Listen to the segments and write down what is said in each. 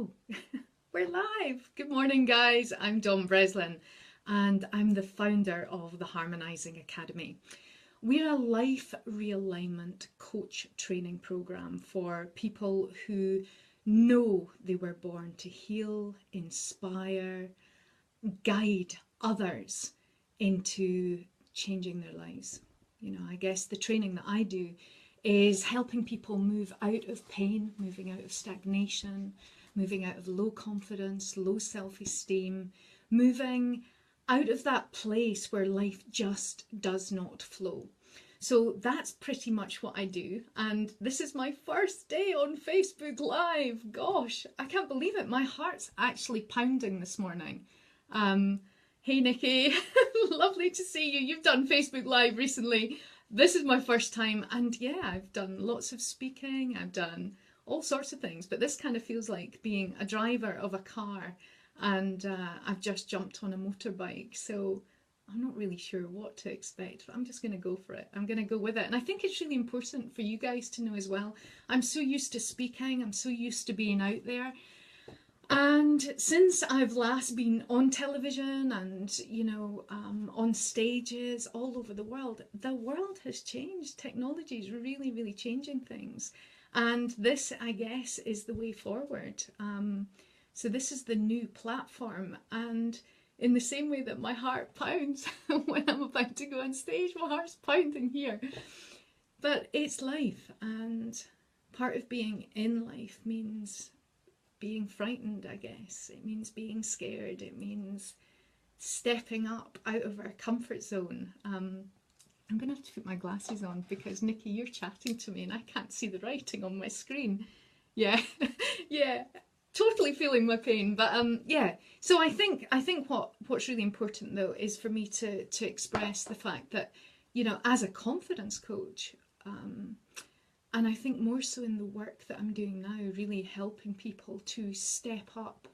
Oh, we're live. Good morning, guys. I'm Breslin, and I'm the founder of the Harmonizing Academy. We're a life realignment coach training program for people who know they were born to heal, inspire, guide others into changing their lives. I guess the training that I do is helping people move out of pain, moving out of stagnation, moving out of low confidence, low self-esteem, moving out of that place where life just does not flow. So that's pretty much what I do. And this is my first day on Facebook Live. Gosh, I can't believe it. My heart's actually pounding this morning. Hey Nikki, lovely to see you. You've done Facebook Live recently. This is my first time, and yeah, I've done lots of speaking, I've done all sorts of things, but this kind of feels like being a driver of a car, and I've just jumped on a motorbike, so I'm not really sure what to expect, but I'm just going to go for it. I'm going to go with it, and I think it's really important for you guys to know as well. I'm so used to speaking, I'm so used to being out there. And since I've last been on television and, on stages all over the world has changed. Technology is really, really changing things. And this, I guess, is the way forward. So this is the new platform. And in the same way that my heart pounds when I'm about to go on stage, my heart's pounding here. But it's life. And part of being in life means being frightened, I guess. It means being scared. It means stepping up out of our comfort zone. I'm going to have to put my glasses on because, Nikki, you're chatting to me and I can't see the writing on my screen. Yeah, yeah, totally feeling my pain. But yeah, so I think what's really important, though, is for me to express the fact that, as a confidence coach, and I think more so in the work that I'm doing now, really helping people to step up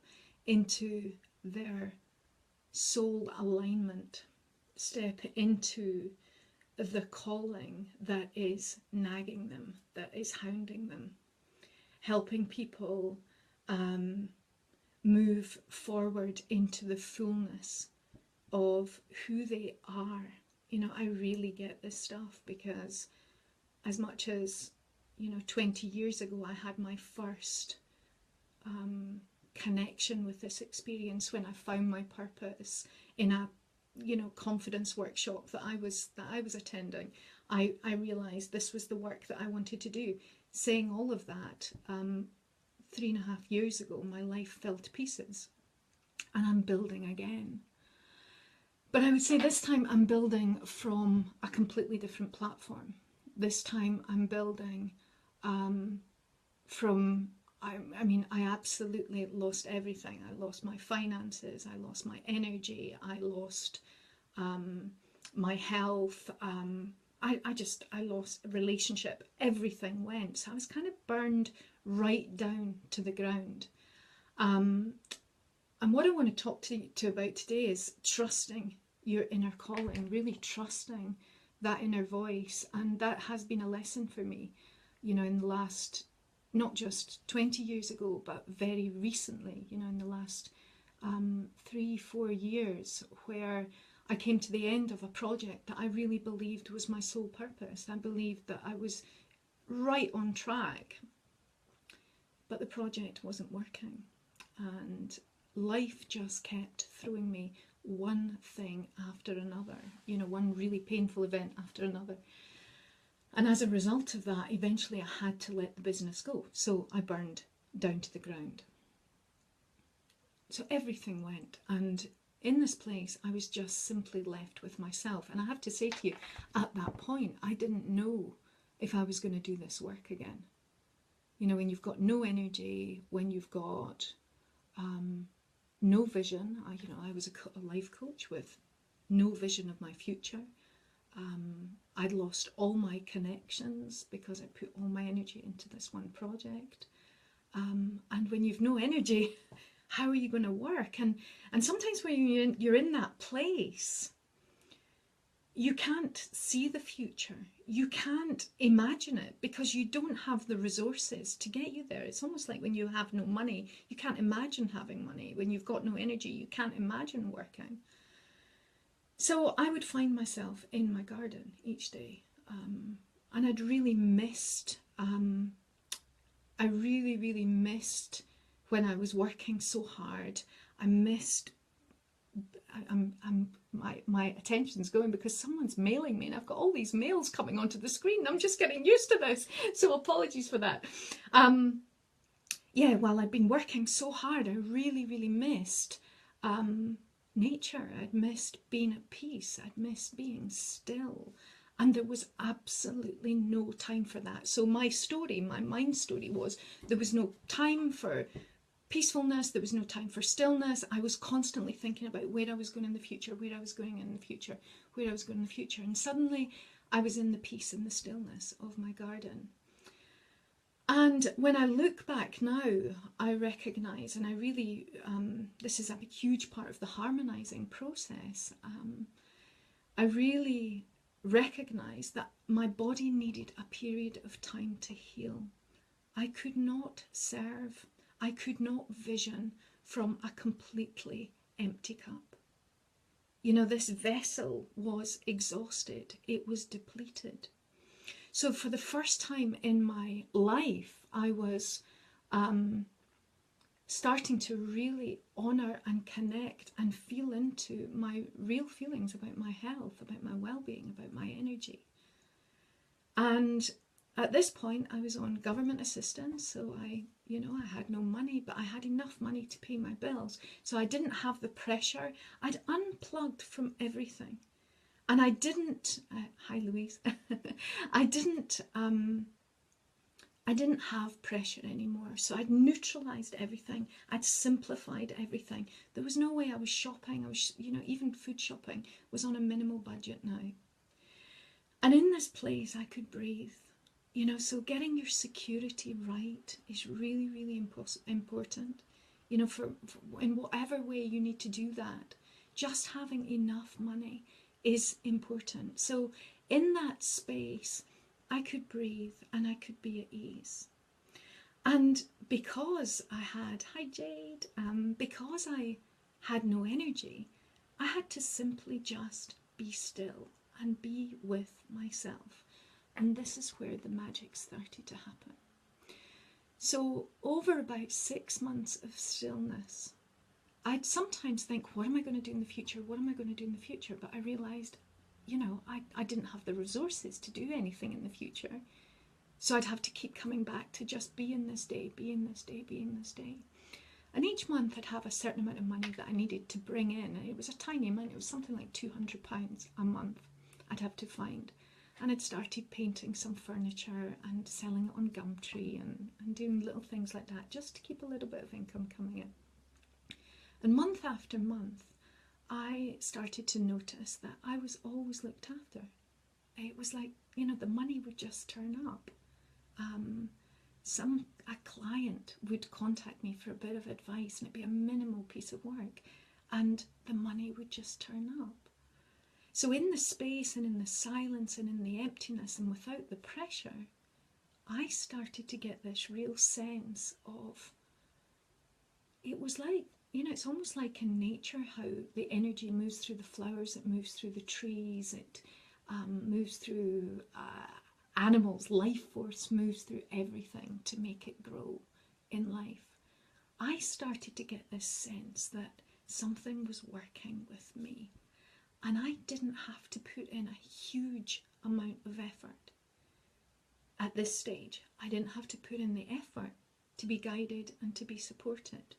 into their soul alignment, step into the calling that is nagging them, that is hounding them, helping people move forward into the fullness of who they are. I really get this stuff because as much as 20 years ago, I had my first connection with this experience when I found my purpose in a, confidence workshop that I was attending. I realised this was the work that I wanted to do. Saying all of that, 3.5 years ago, my life fell to pieces, and I'm building again. But I would say this time I'm building from a completely different platform. This time I'm building I absolutely lost everything. I lost my finances, I lost my energy, I lost my health, I lost a relationship, everything went. So I was kind of burned right down to the ground. And what I want to talk to you about today is trusting your inner calling, really trusting that inner voice. And that has been a lesson for me, in the last, not just 20 years ago, but very recently, in the last 3-4 years, where I came to the end of a project that I really believed was my sole purpose. I believed that I was right on track, but the project wasn't working. And life just kept throwing me one thing after another, one really painful event after another. And as a result of that, eventually I had to let the business go. So I burned down to the ground. So everything went. And in this place, I was just simply left with myself. And I have to say to you, at that point, I didn't know if I was going to do this work again. When you've got no energy, when you've got no vision. I was a life coach with no vision of my future. I'd lost all my connections because I put all my energy into this one project. And when you've no energy, how are you going to work? And sometimes when you're in that place, you can't see the future. You can't imagine it because you don't have the resources to get you there. It's almost like when you have no money, you can't imagine having money. When you've got no energy, you can't imagine working. So I would find myself in my garden each day, and I'd really missed, I really missed when I was working so hard. I missed, my attention's going because someone's mailing me and I've got all these mails coming onto the screen. I'm just getting used to this, so apologies for that. Yeah, while I'd been working so hard, I really missed nature. I'd missed being at peace. I'd missed being still. And there was absolutely no time for that. So my story, my mind story was there was no time for peacefulness, there was no time for stillness. I was constantly thinking about where I was going in the future, where I was going in the future, where I was going in the future. And suddenly I was in the peace and the stillness of my garden. And when I look back now, I recognise, and I really, this is a huge part of the harmonising process, I really recognise that my body needed a period of time to heal. I could not serve, I could not vision from a completely empty cup. You know, this vessel was exhausted, it was depleted. So for the first time in my life, I was starting to really honour and connect and feel into my real feelings about my health, about my well-being, about my energy. And at this point, I was on government assistance, so I had no money, but I had enough money to pay my bills. So I didn't have the pressure. I'd unplugged from everything. And I didn't, hi Louise, I didn't have pressure anymore. So I'd neutralised everything. I'd simplified everything. There was no way I was shopping. I was, even food shopping was on a minimal budget now. And in this place, I could breathe. So getting your security right is really important. For in whatever way you need to do that, just having enough money is important. So in that space, I could breathe and I could be at ease. And because I had, hi Jade, because I had no energy, I had to simply just be still and be with myself. And this is where the magic started to happen. So over about 6 months of stillness, I'd sometimes think, what am I going to do in the future? What am I going to do in the future? But I realised, I didn't have the resources to do anything in the future. So I'd have to keep coming back to just be in this day, be in this day, be in this day. And each month I'd have a certain amount of money that I needed to bring in. And it was a tiny amount. It was something like £200 a month I'd have to find. And I'd started painting some furniture and selling it on Gumtree and doing little things like that just to keep a little bit of income coming in. And month after month, I started to notice that I was always looked after. It was like, the money would just turn up. A client would contact me for a bit of advice and it'd be a minimal piece of work and the money would just turn up. So in the space and in the silence and in the emptiness and without the pressure, I started to get this real sense of, it was like, it's almost like in nature how the energy moves through the flowers, it moves through the trees, it moves through animals, life force moves through everything to make it grow in life. I started to get this sense that something was working with me. And I didn't have to put in a huge amount of effort at this stage. I didn't have to put in the effort to be guided and to be supported.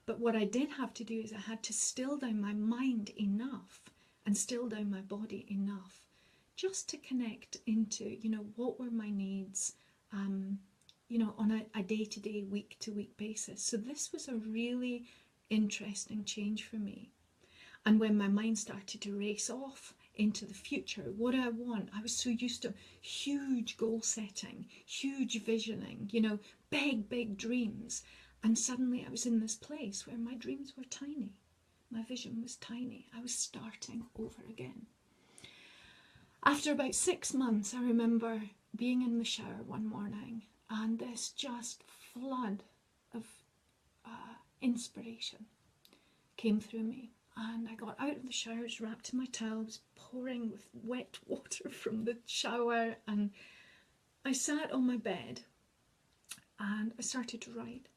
But what I did have to do is I had to still down my mind enough and still down my body enough just to connect into, what were my needs, on a day-to-day, week-to-week basis. So this was a really interesting change for me. And when my mind started to race off into the future, what do I want? I was so used to huge goal setting, huge visioning, big dreams. And suddenly I was in this place where my dreams were tiny. My vision was tiny. I was starting over again. After about 6 months, I remember being in the shower one morning and this just flood of inspiration came through me. And I got out of the shower, was wrapped in my towel, was pouring with wet water from the shower, and I sat on my bed and I started to write.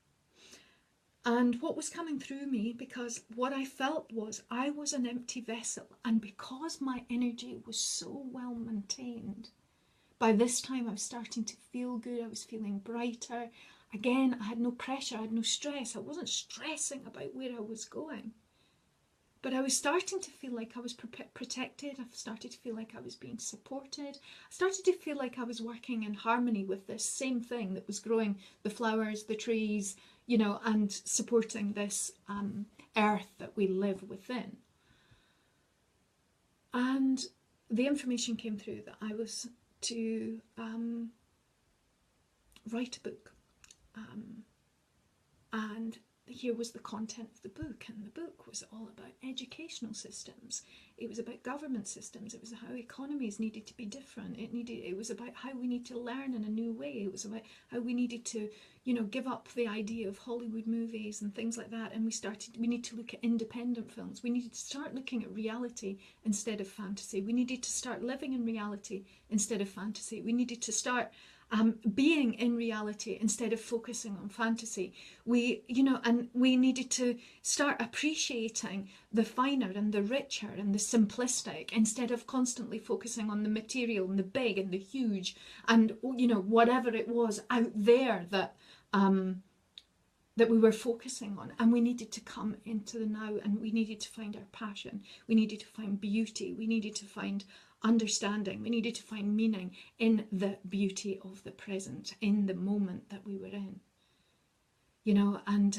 And what was coming through me, because what I felt was I was an empty vessel, and because my energy was so well maintained, by this time I was starting to feel good, I was feeling brighter. Again, I had no pressure, I had no stress, I wasn't stressing about where I was going. But I was starting to feel like I was protected, I started to feel like I was being supported, I started to feel like I was working in harmony with this same thing that was growing the flowers, the trees, you know, and supporting this earth that we live within. And the information came through that I was to write a book. And here was the content of the book, and the book was all about educational systems. It was about government systems. It was how economies needed to be different. It was about how we need to learn in a new way. It was about how we needed to, you know, give up the idea of Hollywood movies and things like that. And we need to look at independent films. We needed to start looking at reality instead of fantasy. We needed to start living in reality instead of fantasy. We needed to start being in reality instead of focusing on fantasy. We needed to start appreciating the finer and the richer and the simplistic instead of constantly focusing on the material and the big and the huge and, you know, whatever it was out there that we were focusing on. And we needed to come into the now, and we needed to find our passion. We needed to find beauty. We needed to find understanding. We needed to find meaning in the beauty of the present, in the moment that we were in, you know. And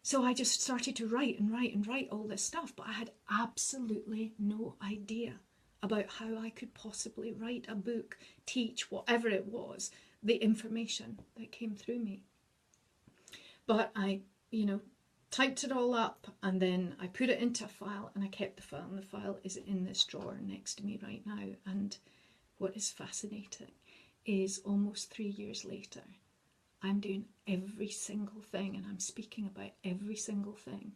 so I just started to write and write and write all this stuff, but I had absolutely no idea about how I could possibly write a book, teach whatever it was, the information that came through me. But I, you know, typed it all up, and then I put it into a file, and I kept the file, and the file is in this drawer next to me right now. And what is fascinating is almost 3 years later, I'm doing every single thing, and I'm speaking about every single thing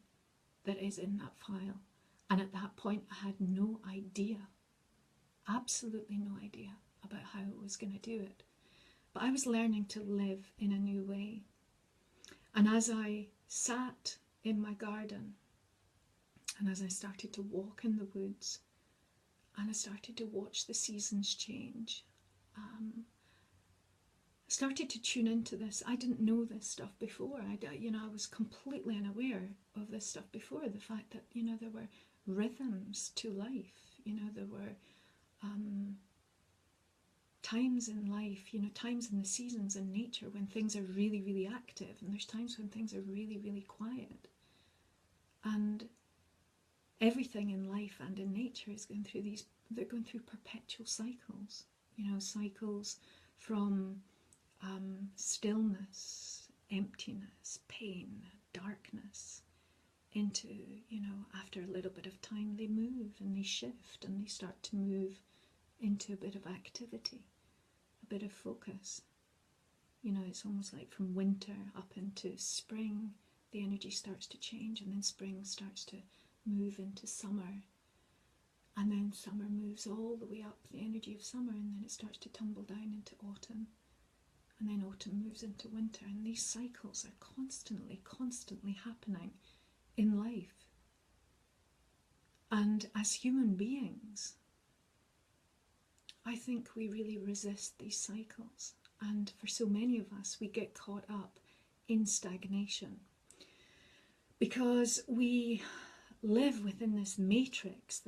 that is in that file. And at that point, I had no idea, absolutely no idea about how I was going to do it. But I was learning to live in a new way. And as I sat in my garden, and as I started to walk in the woods, and I started to watch the seasons change, I started to tune into this. I didn't know this stuff before. I was completely unaware of this stuff before. The fact that, you know, there were rhythms to life. You know, there were times in life, you know, times in the seasons in nature when things are really, really active, and there's times when things are really, really quiet. And everything in life and in nature is going through they're going through perpetual cycles, you know, cycles from stillness, emptiness, pain, darkness, into, you know, after a little bit of time they move and they shift and they start to move into a bit of activity, a bit of focus. You know, it's almost like from winter up into spring, the energy starts to change, and then spring starts to move into summer, and then summer moves all the way up, the energy of summer, and then it starts to tumble down into autumn, and then autumn moves into winter. And these cycles are constantly happening in life. And as human beings, I think we really resist these cycles, and for so many of us, we get caught up in stagnation because we live within this matrix,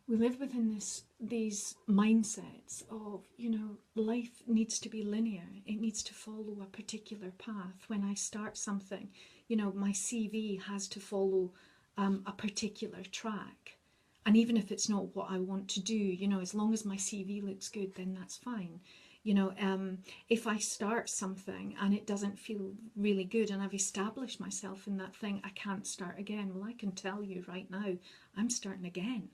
we live within these mindsets of, you know, life needs to be linear. It needs to follow a particular path. When I start something, you know, my CV has to follow a particular track. And even if it's not what I want to do, you know, as long as my CV looks good, then that's fine. You know, if I start something and it doesn't feel really good and I've established myself in that thing, I can't start again. Well, I can tell you right now, I'm starting again.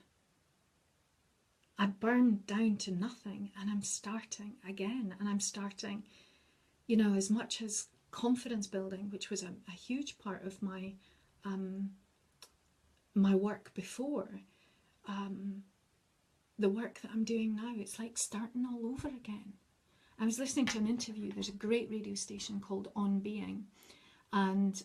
I burned down to nothing and I'm starting again. And I'm starting, you know, as much as confidence building, which was a huge part of my my work before, the work that I'm doing now, it's like starting all over again. I was listening to an interview. There's a great radio station called On Being, and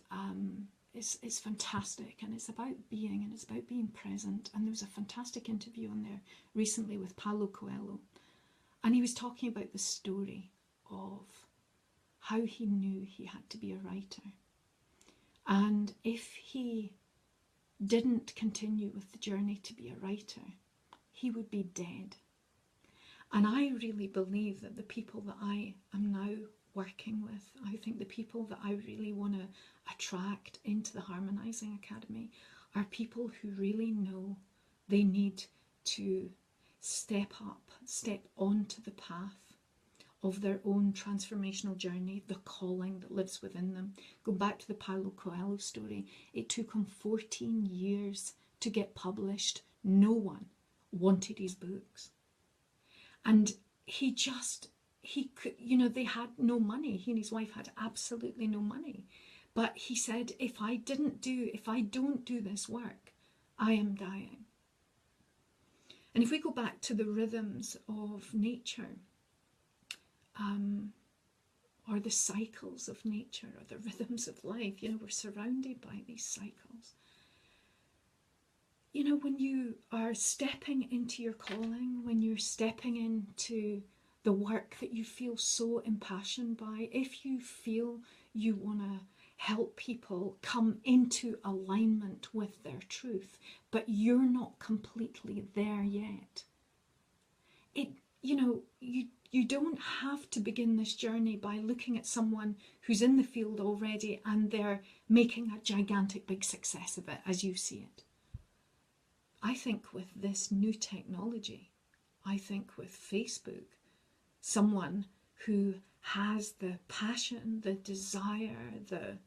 it's fantastic, and it's about being, and it's about being present. And there was a fantastic interview on there recently with Paulo Coelho, and he was talking about the story of how he knew he had to be a writer, and if he didn't continue with the journey to be a writer, he would be dead. And I really believe that the people that I am now working with, I think the people that I really want to attract into the Harmonizing Academy are people who really know they need to step up, step onto the path of their own transformational journey, the calling that lives within them. Go back to the Paulo Coelho story. It took him 14 years to get published. No one wanted his books. And he could, you know, they had no money. He and his wife had absolutely no money. But he said, if I don't do this work, I am dying. And if we go back to the rhythms of nature, or the cycles of nature, or the rhythms of life, you know, we're surrounded by these cycles. You know, when you are stepping into your calling, when you're stepping into the work that you feel so impassioned by, if you feel you want to help people come into alignment with their truth, but you're not completely there yet, you don't have to begin this journey by looking at someone who's in the field already and they're making a gigantic big success of it as you see it. I think with this new technology, I think with Facebook, someone who has the passion, the desire, the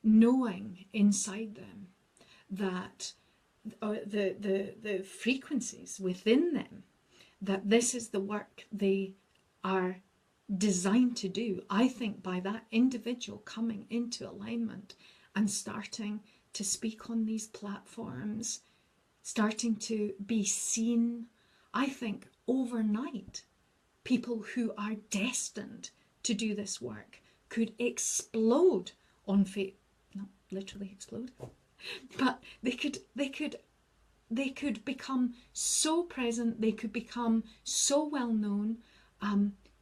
knowing inside them that the frequencies within them, that this is the work they are designed to do. I think by that individual coming into alignment and starting to speak on these platforms, starting to be seen, I think overnight, people who are destined to do this work could explode on Facebook. Not literally explode, but they could become so present, they could become so well known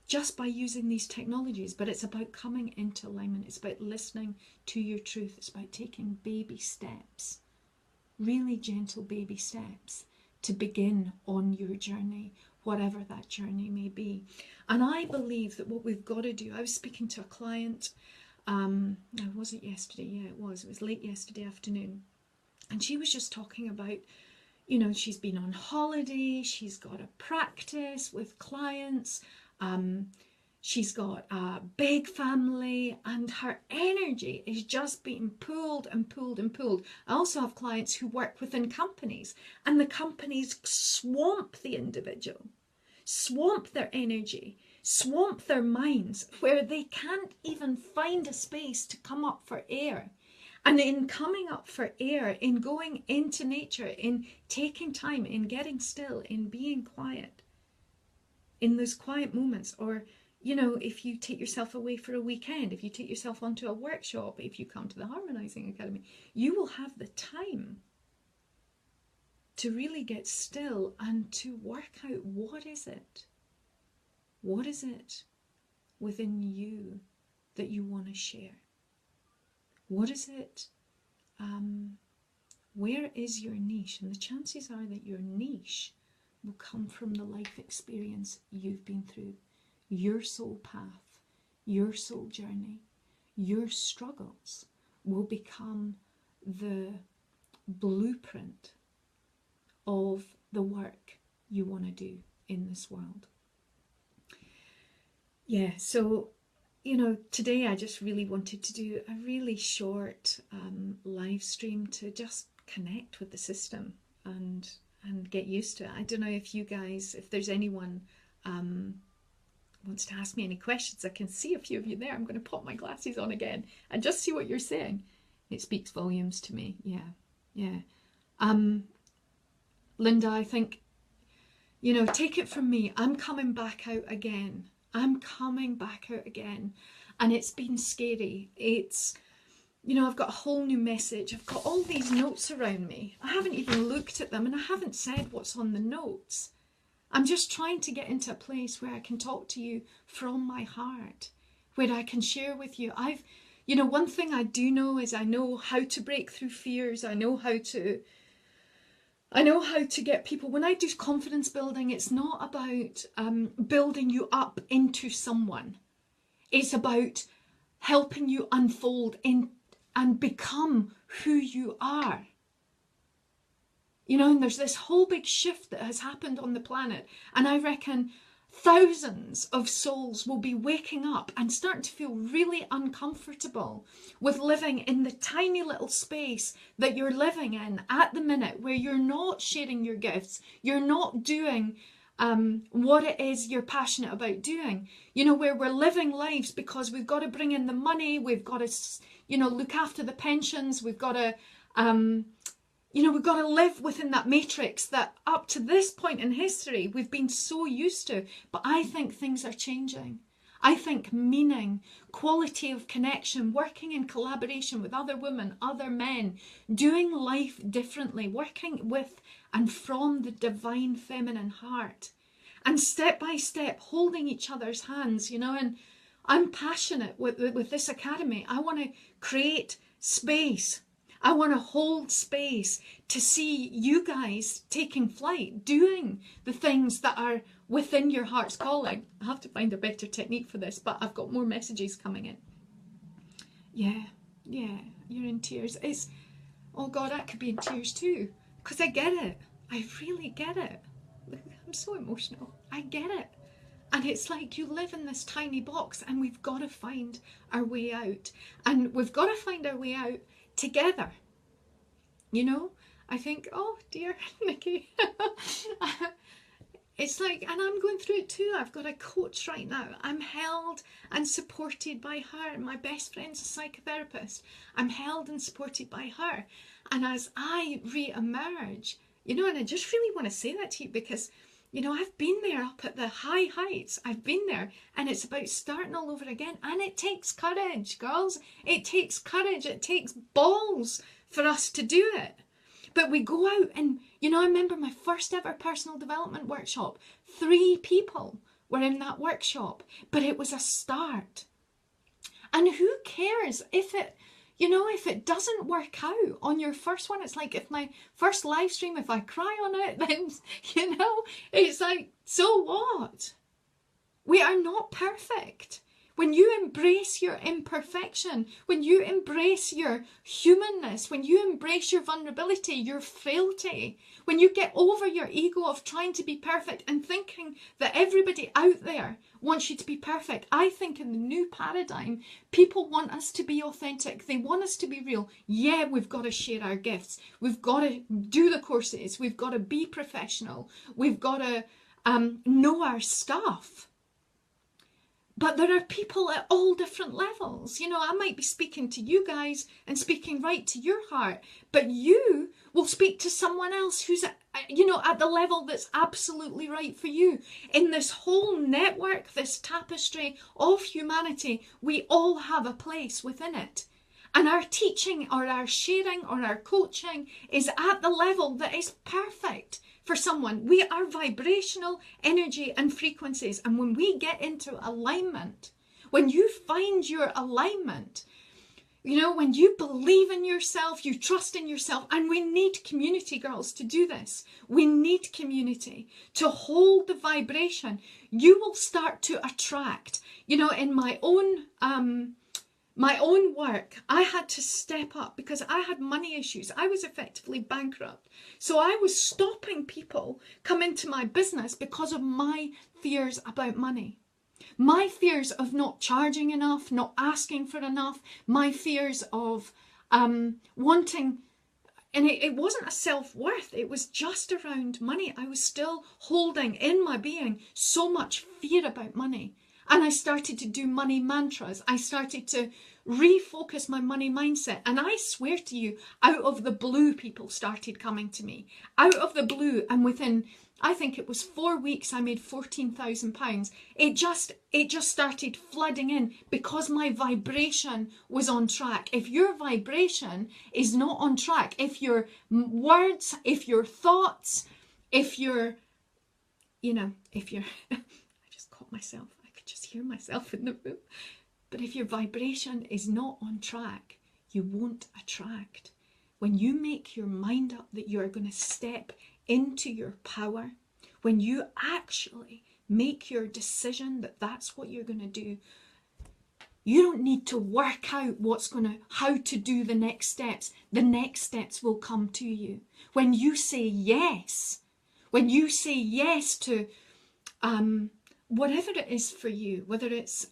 just by using these technologies. But it's about coming into alignment. It's about listening to your truth. It's about taking baby steps, really gentle baby steps, to begin on your journey, whatever that journey may be. And I believe that what we've got to do, I was speaking to a client, was it yesterday? Yeah, it was late yesterday afternoon. And she was just talking about, you know, she's been on holiday, she's got a practice with clients, she's got a big family, and her energy is just being pulled and pulled and pulled. I also have clients who work within companies, and the companies swamp the individual, swamp their energy, swamp their minds, where they can't even find a space to come up for air. And in coming up for air, in going into nature, in taking time, in getting still, in being quiet, in those quiet moments, or, you know, if you take yourself away for a weekend, if you take yourself onto a workshop, if you come to the Harmonizing Academy, you will have the time to really get still and to work out what is it within you that you want to share. What is it? Where is your niche? And the chances are that your niche will come from the life experience you've been through, your soul path, your soul journey. Your struggles will become the blueprint of the work you want to do in this world. Yeah, so today I just really wanted to do a really short live stream to just connect with the system and get used to it. I don't know if you guys, if there's anyone um, wants to ask me any questions. I can see a few of you there. I'm going to pop my glasses on again and just see what you're saying. It speaks volumes to me. Yeah, yeah. Linda, I think, take it from me. I'm coming back out again. I'm coming back out again. And it's been scary. I've got a whole new message. I've got all these notes around me. I haven't even looked at them and I haven't said what's on the notes. I'm just trying to get into a place where I can talk to you from my heart, where I can share with you. One thing I do know is I know how to break through fears. I know how to get people. When I do confidence building, it's not about building you up into someone. It's about helping you unfold in and become who you are. And there's this whole big shift that has happened on the planet. And I reckon thousands of souls will be waking up and starting to feel really uncomfortable with living in the tiny little space that you're living in at the minute, where you're not sharing your gifts, you're not doing what it is you're passionate about doing, where we're living lives because we've got to bring in the money, we've got to, look after the pensions, we've got to, we've got to live within that matrix that up to this point in history we've been so used to. But I think things are changing. I think meaning, quality of connection, working in collaboration with other women, other men, doing life differently, working with and from the divine feminine heart, and step by step holding each other's hands, and I'm passionate with this academy. I want to create space. I want to hold space to see you guys taking flight, doing the things that are within your heart's calling. I have to find a better technique for this, but I've got more messages coming in. Yeah, you're in tears. Oh God, I could be in tears too, because I get it. I really get it. I'm so emotional. I get it. And it's like you live in this tiny box and we've got to find our way out. And we've got to find our way out together. I think, oh dear, Nikki. It's like, and I'm going through it too. I've got a coach right now. I'm held and supported by her. My best friend's a psychotherapist. I'm held and supported by her. And as I re-emerge, and I just really want to say that to you because, I've been there up at the high heights. I've been there, and it's about starting all over again. And it takes courage, girls. It takes courage. It takes balls for us to do it. But we go out and, I remember my first ever personal development workshop. 3 people were in that workshop, but it was a start. And who cares if it doesn't work out on your first one? It's like if my first live stream, if I cry on it, then, it's like, so what? We are not perfect. When you embrace your imperfection, when you embrace your humanness, when you embrace your vulnerability, your frailty, when you get over your ego of trying to be perfect and thinking that everybody out there wants you to be perfect. I think in the new paradigm, people want us to be authentic. They want us to be real. Yeah, we've got to share our gifts. We've got to do the courses. We've got to be professional. We've got to know our stuff. But there are people at all different levels. I might be speaking to you guys and speaking right to your heart, but you will speak to someone else who's, at the level that's absolutely right for you. In this whole network, this tapestry of humanity, we all have a place within it. And our teaching or our sharing or our coaching is at the level that is perfect for someone. We are vibrational energy and frequencies. And when we get into alignment, when you find your alignment, when you believe in yourself, you trust in yourself, and we need community, girls, to do this. We need community to hold the vibration. You will start to attract, in my own work, I had to step up because I had money issues. I was effectively bankrupt. So I was stopping people come into my business because of my fears about money. My fears of not charging enough, not asking for enough, my fears of wanting, and it wasn't a self-worth, it was just around money. I was still holding in my being so much fear about money. And I started to do money mantras. I started to refocus my money mindset. And I swear to you, out of the blue, people started coming to me. Out of the blue. And within, I think it was 4 weeks, I made £14,000. It just started flooding in because my vibration was on track. If your vibration is not on track, if your words, if your thoughts, if your, I just caught myself. I could just hear myself in the room. But if your vibration is not on track, you won't attract. When you make your mind up that you are going to step into your power, when you actually make your decision that that's what you're going to do, you don't need to work out how to do the next steps. The next steps will come to you. When you say yes to whatever it is for you, whether it's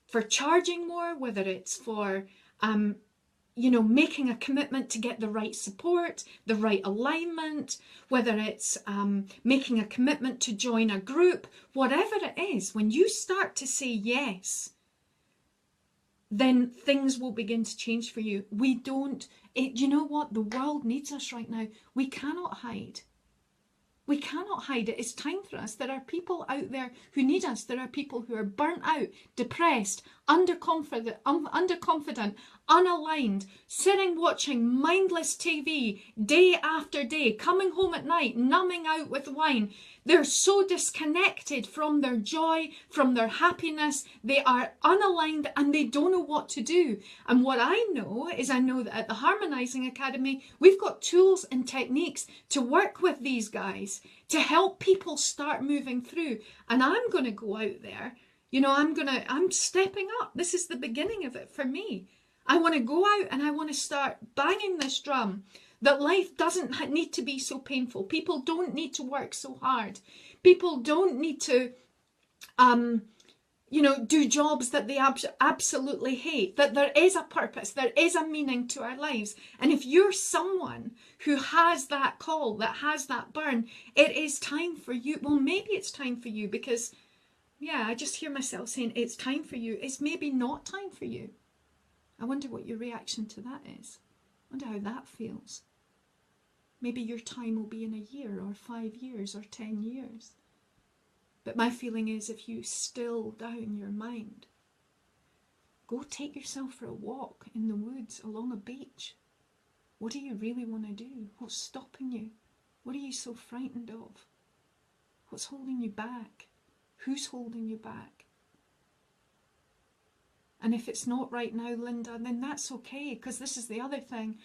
for charging more, whether it's for making a commitment to get the right support, the right alignment, whether it's making a commitment to join a group, whatever it is, when you start to say yes, then things will begin to change for you. You know what? The world needs us right now. We cannot hide. We cannot hide it. It's time for us. There are people out there who need us. There are people who are burnt out, depressed, underconfident, unaligned, sitting watching mindless TV day after day, coming home at night, numbing out with wine. They're so disconnected from their joy, from their happiness. They are unaligned and they don't know what to do. And what I know that at the Harmonizing Academy, we've got tools and techniques to work with these guys to help people start moving through. And I'm going to go out there. I'm stepping up. This is the beginning of it for me. I want to go out and I want to start banging this drum that life doesn't need to be so painful. People don't need to work so hard. People don't need to, do jobs that they absolutely hate. That there is a purpose, there is a meaning to our lives. And if you're someone who has that call, that has that burn, it is time for you. Well, maybe it's time for you because, I just hear myself saying it's time for you. It's maybe not time for you. I wonder what your reaction to that is. I wonder how that feels. Maybe your time will be in a year or 5 years or 10 years. But my feeling is if you still down your mind, go take yourself for a walk in the woods along a beach. What do you really want to do? What's stopping you? What are you so frightened of? What's holding you back? Who's holding you back? And if it's not right now, Linda, then that's okay, because this is the other thing.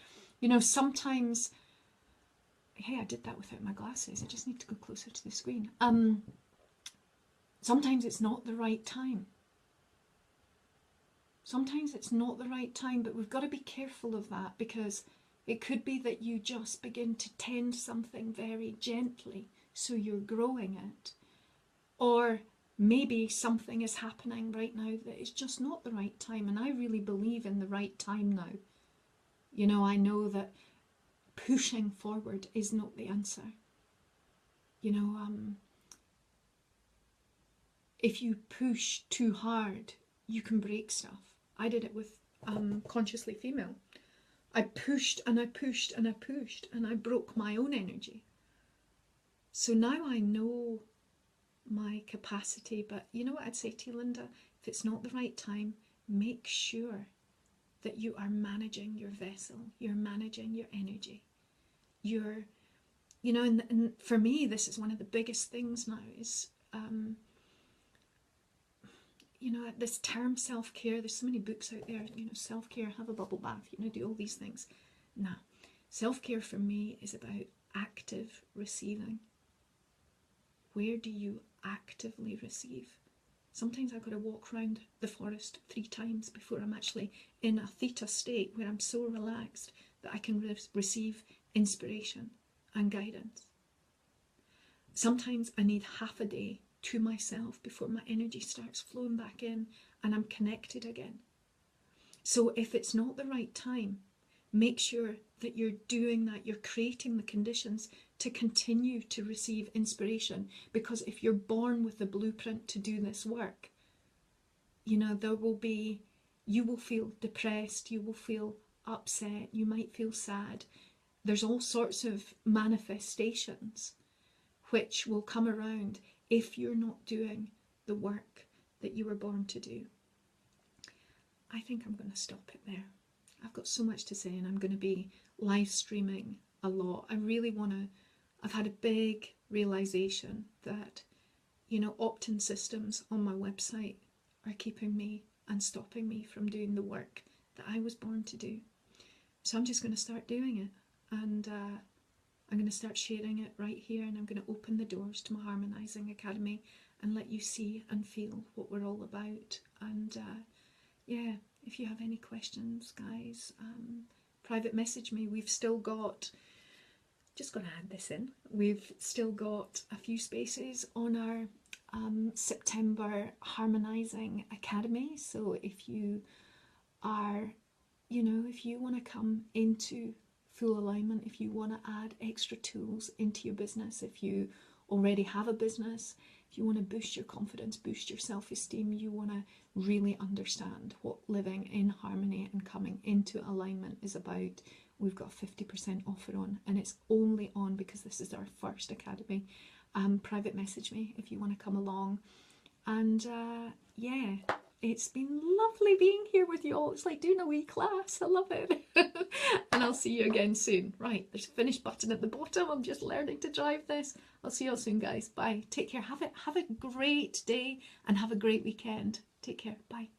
Sometimes, hey, I did that without my glasses. I just need to go closer to the screen. Sometimes it's not the right time. Sometimes it's not the right time, but we've got to be careful of that, because it could be that you just begin to tend something very gently, so you're growing it. Or maybe something is happening right now that is just not the right time, and I really believe in the right time now. I know that pushing forward is not the answer. If you push too hard, you can break stuff. I did it with Consciously Female. I pushed and I pushed and I pushed, and I broke my own energy. So now I know my capacity, but you know what I'd say to you, Linda? If it's not the right time, make sure that you are managing your vessel, you're managing your energy. And for me, this is one of the biggest things now is, this term self-care. There's so many books out there, self-care, have a bubble bath, do all these things. No, self-care for me is about active receiving. Where do you actively receive? Sometimes I've got to walk around the forest 3 times before I'm actually in a theta state where I'm so relaxed that I can receive inspiration and guidance. Sometimes I need half a day to myself before my energy starts flowing back in and I'm connected again. So if it's not the right time, make sure that you're doing that, you're creating the conditions to continue to receive inspiration. Because if you're born with the blueprint to do this work, you know, you will feel depressed, you will feel upset, you might feel sad. There's all sorts of manifestations which will come around if you're not doing the work that you were born to do. I think I'm going to stop it there. I've got so much to say, and I'm going to be live streaming a lot. I've had a big realization that, you know, opt-in systems on my website are keeping me and stopping me from doing the work that I was born to do. So I'm just going to start doing it, and I'm going to start sharing it right here, and I'm going to open the doors to my Harmonizing Academy and let you see and feel what we're all about. And yeah, if you have any questions, guys, private message me. We've still got, just going to add this in, we've still got a few spaces on our September Harmonizing Academy. So if you are, you know, if you want to come into full alignment, if you want to add extra tools into your business, if you already have a business, if you want to boost your confidence, boost your self-esteem, you want to really understand what living in harmony and coming into alignment is about, we've got a 50% offer on, and it's only on because this is our first academy. Private message me if you want to come along. And yeah, it's been lovely being here with you all. It's like doing a wee class. I love it. And I'll see you again soon. Right, there's a finish button at the bottom. I'm just learning to drive this. I'll see you all soon, guys. Bye. Take care. Have a great day and have a great weekend. Take care. Bye.